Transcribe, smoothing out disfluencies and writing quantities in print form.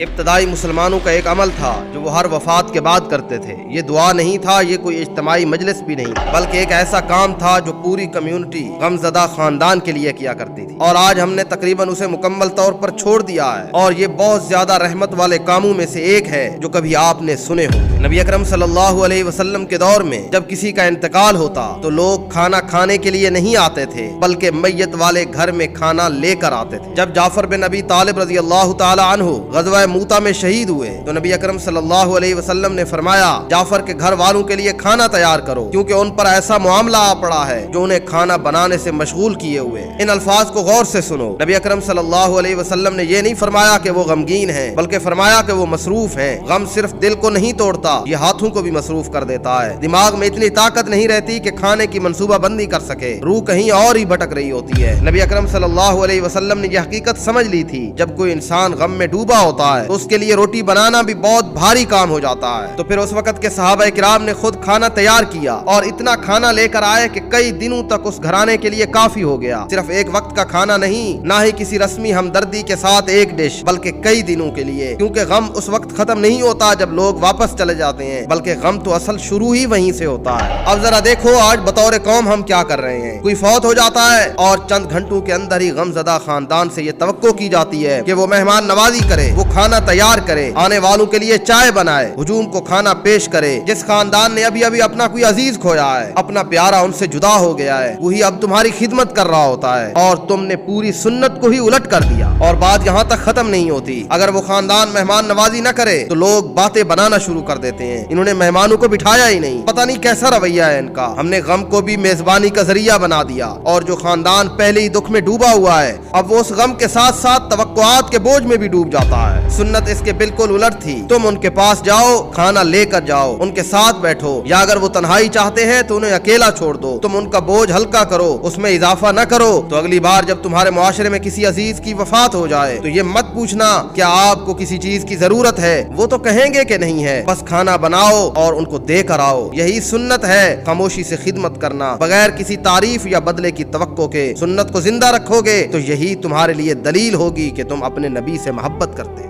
ابتدائی مسلمانوں کا ایک عمل تھا جو وہ ہر وفات کے بعد کرتے تھے۔ یہ دعا نہیں تھا، یہ کوئی اجتماعی مجلس بھی نہیں، بلکہ ایک ایسا کام تھا جو پوری کمیونٹی غم زدہ خاندان کے لیے کیا کرتی تھی، اور آج ہم نے تقریباً اسے مکمل طور پر چھوڑ دیا ہے، اور یہ بہت زیادہ رحمت والے کاموں میں سے ایک ہے جو کبھی آپ نے سنے ہوں گے۔ نبی اکرم صلی اللہ علیہ وسلم کے دور میں جب کسی کا انتقال ہوتا تو لوگ کھانا کھانے کے لیے نہیں آتے تھے، بلکہ میت والے گھر میں کھانا لے کر آتے تھے۔ جب جعفر بن ابی طالب رضی اللہ تعالی عنہ غزوہ موتا میں شہید ہوئے تو نبی اکرم صلی اللہ علیہ وسلم نے فرمایا جعفر کے گھر والوں کے لیے کھانا تیار کرو، کیونکہ ان پر ایسا معاملہ آ پڑا ہے جو انہیں کھانا بنانے سے مشغول کیے ہوئے۔ ان الفاظ کو غور سے سنو، نبی اکرم صلی اللہ علیہ وسلم نے یہ نہیں فرمایا کہ وہ غمگین ہیں، بلکہ فرمایا کہ وہ مصروف ہیں۔ غم صرف دل کو نہیں توڑتا، یہ ہاتھوں کو بھی مصروف کر دیتا ہے۔ دماغ میں اتنی طاقت نہیں رہتی کہ کھانے کی منصوبہ بندی کر سکے، روح کہیں اور ہی بھٹک رہی ہوتی ہے۔ نبی اکرم صلی اللہ علیہ وسلم نے یہ حقیقت سمجھ لی تھی، جب کوئی انسان غم میں ڈوبا ہوتا ہے تو اس کے لیے روٹی بنانا بھی بہت بھاری کام ہو جاتا ہے۔ تو پھر اس وقت کے صحابہ کرام نے خود کھانا تیار کیا اور اتنا کھانا لے کر آئے کہ کئی دنوں تک اس گھرانے کے لیے کافی ہو گیا۔ صرف ایک وقت کا کھانا نہیں، نہ ہی کسی رسمی ہمدردی کے ساتھ ایک ڈش، بلکہ کئی دنوں کے لیے، کیونکہ غم اس وقت ختم نہیں ہوتا جب لوگ واپس چلے جاتے ہیں، بلکہ غم تو اصل شروع ہی وہیں سے ہوتا ہے۔ اب ذرا دیکھو آج بطور قوم ہم کیا کر رہے ہیں۔ کوئی فوت ہو جاتا ہے اور چند گھنٹوں کے اندر ہی غم زدہ خاندان سے یہ توقع کی جاتی ہے کہ وہ مہمان نوازی کرے، وہ کھانا تیار کرے، آنے والوں کے لیے چائے بنائے، ہجوم کو کھانا پیش کرے۔ جس خاندان نے ابھی ابھی اپنا کوئی عزیز کھویا ہے، اپنا پیارا ان سے جدا ہو گیا ہے، وہی اب تمہاری خدمت کر رہا ہوتا ہے، اور تم نے پوری سنت کو ہی الٹ کر دیا۔ اور بات یہاں تک ختم نہیں ہوتی، اگر وہ خاندان مہمان نوازی نہ کرے تو لوگ باتیں بنانا شروع کر دیتے ہیں، انہوں نے مہمانوں کو بٹھایا ہی نہیں، پتہ نہیں کیسا رویہ ہے ان کا۔ ہم نے غم کو بھی میزبانی کا ذریعہ بنا دیا، اور جو خاندان پہلے ہی دکھ میں ڈوبا ہوا ہے اب وہ اس غم کے ساتھ ساتھ توقعات کے بوجھ میں بھی ڈوب جاتا ہے۔ سنت اس کے بالکل الٹ تھی، تم ان کے پاس جاؤ، کھانا لے کر جاؤ، ان کے ساتھ بیٹھو، یا اگر وہ تنہائی چاہتے ہیں تو انہیں اکیلا چھوڑ دو، تم ان کا بوجھ ہلکا کرو، اس میں اضافہ نہ کرو۔ تو اگلی بار جب تمہارے معاشرے میں کسی عزیز کی وفات ہو جائے تو یہ مت پوچھنا کیا آپ کو کسی چیز کی ضرورت ہے، وہ تو کہیں گے کہ نہیں ہے، بس کھانا بناؤ اور ان کو دے کر آؤ۔ یہی سنت ہے، خاموشی سے خدمت کرنا، بغیر کسی تعریف یا بدلے کی توقع کے۔ سنت کو زندہ رکھو گے تو یہی تمہارے لیے دلیل ہوگی کہ تم اپنے نبی سے محبت کرتے